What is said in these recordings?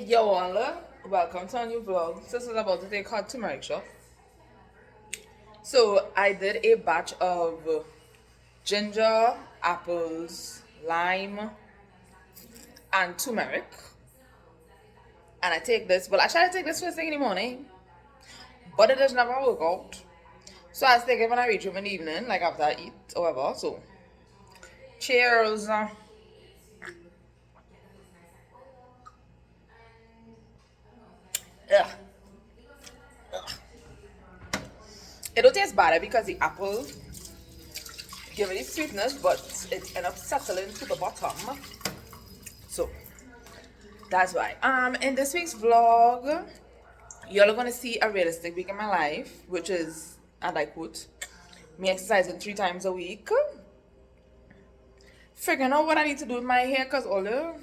Hey yo all, welcome to a new vlog. This is about to take hot turmeric shot. So I did a batch of ginger, apples, lime, and turmeric. And I take this, well I try to take this first thing in the morning, but it does never work out. So I take it when I reach home in the evening, like after I eat or whatever. So cheers. Ugh. It don't taste bad because the apple give it sweetness, but it ends up settling to the bottom. So that's why. In this week's vlog, y'all are gonna see a realistic week in my life, which is, and I quote, me exercising 3 times a week. Figuring out what I need to do with my hair, cause although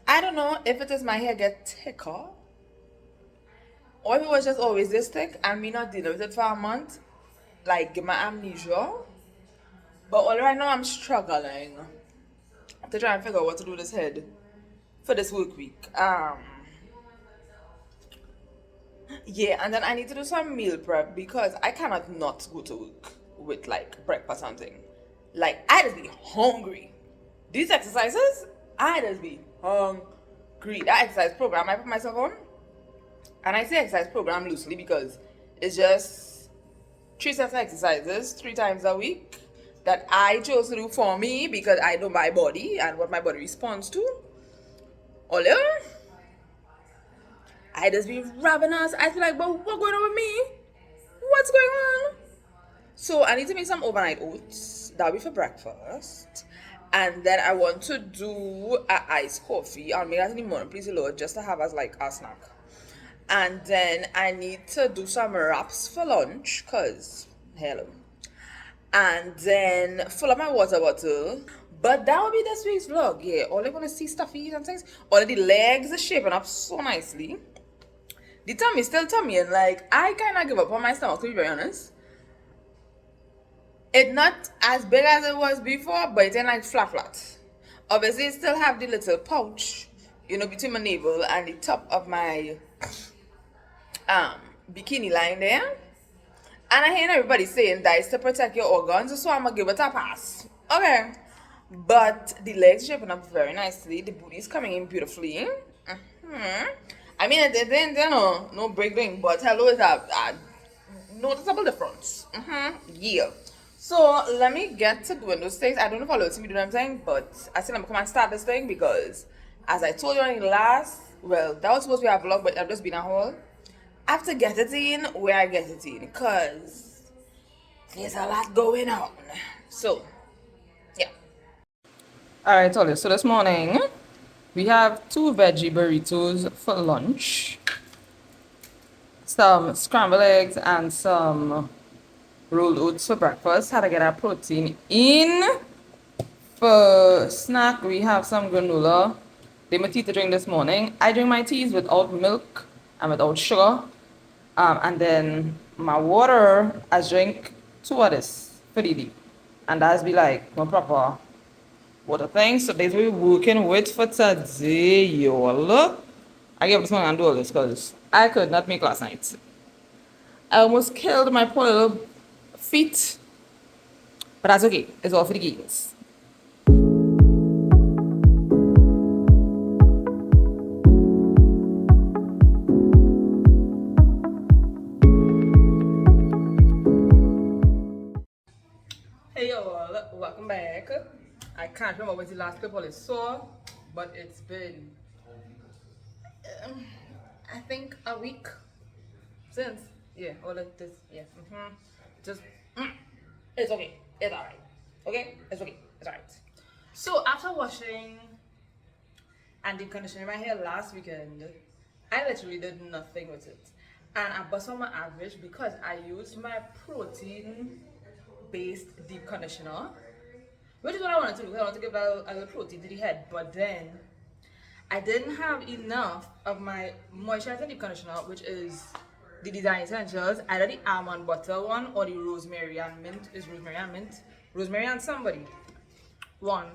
I don't know if it is my hair get thicker, or if it was just always this thick and me not dealing with it for a month, like give my amnesia. But all right now I'm struggling to try and figure out what to do with this head for this work week. Yeah, and then I need to do some meal prep because I cannot not go to work with like breakfast or something. Like I just be hungry. These exercises, I just be hungry. That exercise program I put myself on, and I say exercise program loosely because it's just 3 sets of exercises 3 times a week that I chose to do for me because I know my body and what my body responds to. Although I just be rubbing us. I feel like, but what's going on with me? What's going on? So I need to make some overnight oats. That'll be for breakfast. And then I want to do a iced coffee. I'll make that in the morning, please, Lord, just to have as like a snack. And then I need to do some wraps for lunch, cause hello. And then fill up my water bottle. But that will be this week's vlog. Yeah, all you're gonna see stuffy and things. All of the legs are shaping up so nicely. The tummy still tummy, and like I kind of give up on my stomach, to be very honest. It's not as big as it was before, but it's like flat. Obviously, it still have the little pouch, you know, between my navel and the top of my bikini line there. And I hear everybody saying that it's to protect your organs, so I'm gonna give it a pass. Okay. But the legs shaping up very nicely. The booty is coming in beautifully. I mean, it didn't, no breaking, but hello, is a noticeable difference. Yeah. So let me get to doing those things. I don't know if I'll let me do what I'm saying, but I said I'm gonna come and start this thing because, as I told you in the last, well, that was supposed to be a vlog, but I've just been a whole. I have to get it in where I get it in because there's a lot going on. So, yeah. Alright, Tolly, so this morning we have 2 veggie burritos for lunch, some scrambled eggs, and some rolled oats for breakfast. How to get our protein in. For snack, we have some granola. They my tea to drink this morning. I drink my teas without milk and without sugar. And then my water, I drink 2 of this for the day. And that's be like my proper water thing. So that's what we're working with for today, y'all. I gave this one and do all this because I could not make last night. I almost killed my poor little feet. But that's okay. It's all for the games. Hey y'all, welcome back. I can't remember what the last clip I saw, but it's been I think a week since, yeah, all of this, yeah, just it's okay, it's alright, okay, it's okay, it's alright. So after washing and deep conditioning my hair last weekend, I literally did nothing with it, and I bust on my average because I used my protein based deep conditioner, which is what I wanted to do. I wanted to give a little protein to the head, but then I didn't have enough of my moisturizing deep conditioner, which is the Design Essentials, either the almond butter one or the rosemary and mint. Is rosemary and mint? Rosemary and somebody one,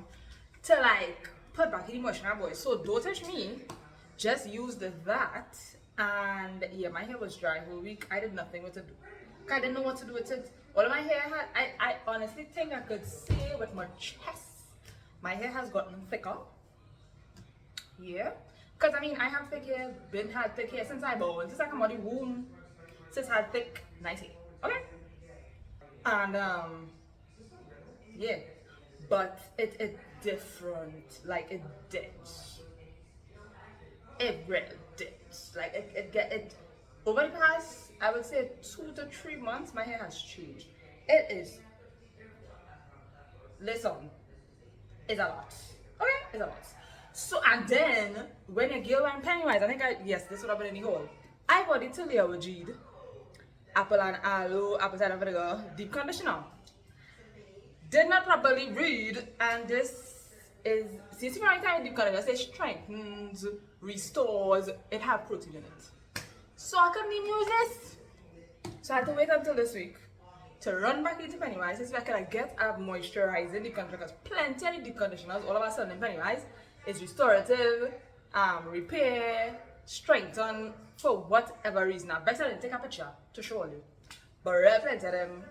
to like put back in the moisture, boy. So don't touch me. Just used that, and yeah, my hair was dry whole week. I did nothing with it. I didn't know what to do with it. All of my hair had, I honestly think I could say with my chest, my hair has gotten thicker. Yeah, because I mean, I have thick hair, had thick hair since I born, since I come out of the womb, since I had thick, nice hair. Okay, and yeah, but it different, like it did. It really did. Like it over the past, I would say 2 to 3 months, my hair has changed. It is, listen, it's a lot. Okay, it's a lot. So and then when a girl went Pennywise, I think yes, this would have been in the hole. I got it till with Jade, apple and aloe, apple cider vinegar, deep conditioner. Did not properly read, and this is, see right time deep conditioner, it says strengthens, restores, it have protein in it. So I couldn't even use this. So I had to wait until this week to run back into Pennywise to see if I could get a moisturizing deep conditioner, because plenty of the deep conditioners all of a sudden in Pennywise is restorative, repair, strengthen for whatever reason. I better than take a picture to show you. But real plenty of them,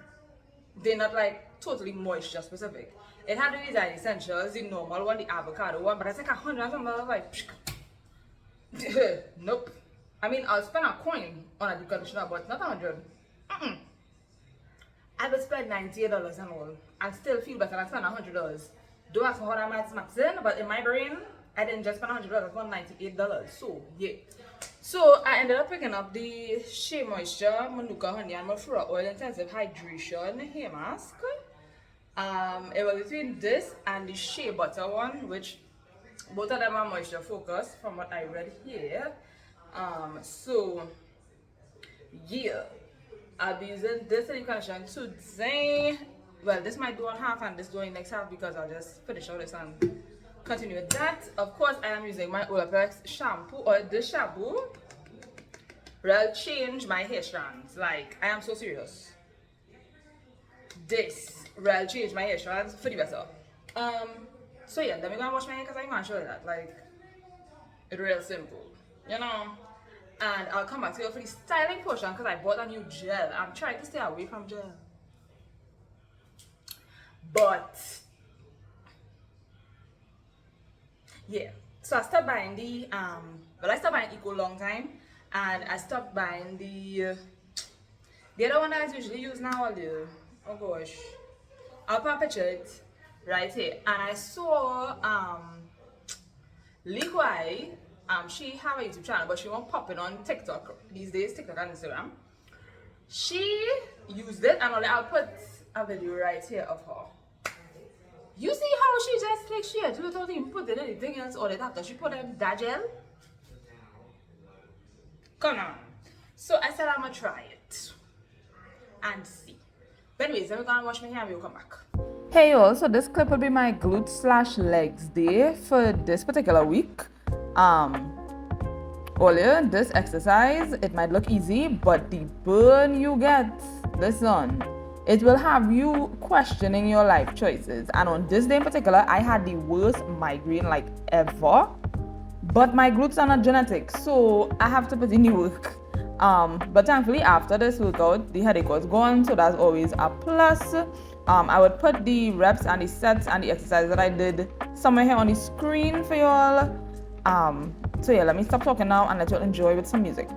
they're not like totally moisture specific. It had the design essentials, the normal one, the avocado one, but I think $100 and something. I was like, nope. I mean, I'll spend a coin on a deep conditioner, but not 100. I would spend $98 and all, and still feel better than spending $100. Don't ask me how that maths in, but in my brain, I didn't just spend $100, I spent $98. So yeah. So I ended up picking up the Shea Moisture Manuka Honey and Mafura Oil Intensive Hydration Hair Mask. It was between this and the Shea Butter one, which both of them are moisture focused from what I read here. So yeah, I'll be using this in condition today. Well, this might do one half and this doing next half, because I'll just finish all this and continue with that. Of course, I am using my Olaplex shampoo, or this shampoo will change my hair strands. Like, I am so serious. This will change my hair strands for the better. So yeah, let me go and wash my hair, because I'm gonna show you that. Like, it's real simple, you know. And I'll come back to you for the styling portion, because I bought a new gel. I'm trying to stay away from gel. But yeah, so I stopped buying the I stopped buying Eco long time, and I stopped buying the other one that I usually use now. Oh gosh, I'll put a picture it right here. And I saw Likwai, she have a YouTube channel, but she won't pop it on TikTok these days, TikTok and Instagram. She used it, and I'll put a video right here of her. You see how she just like she had without even putting anything else on it after she put in that gel? Come on. So I said I'm gonna try it and see. But anyways, I'm gonna wash my hair and we'll come back. Hey y'all, so this clip will be my glutes/legs day for this particular week. Earlier, this exercise, it might look easy, but the burn you get, listen, it will have you questioning your life choices. And on this day in particular, I had the worst migraine like ever. But my glutes are not genetic, so I have to put in the work. But thankfully, after this workout, the headache was gone, so that's always a plus. I would put the reps and the sets and the exercises that I did somewhere here on the screen for y'all. So yeah, let me stop talking now and let you enjoy with some music.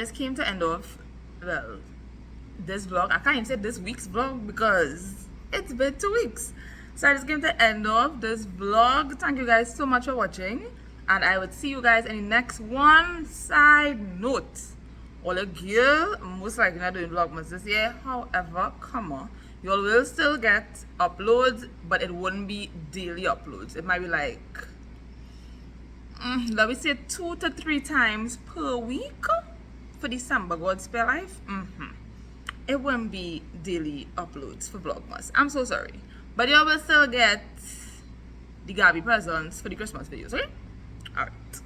just came to end off, well, this vlog. I can't even say this week's vlog because it's been 2 weeks. So I just came to end off this vlog. Thank you guys so much for watching, and I would see you guys in the next one. Side note, all the girl most likely not doing vlogmas this year. However, come on, you all will still get uploads, but it wouldn't be daily uploads. It might be like let me say 2 to 3 times per week for December. God spare life. It won't be daily uploads for vlogmas. I'm so sorry, but you will still get the Gabby presents for the Christmas videos. Okay, all right.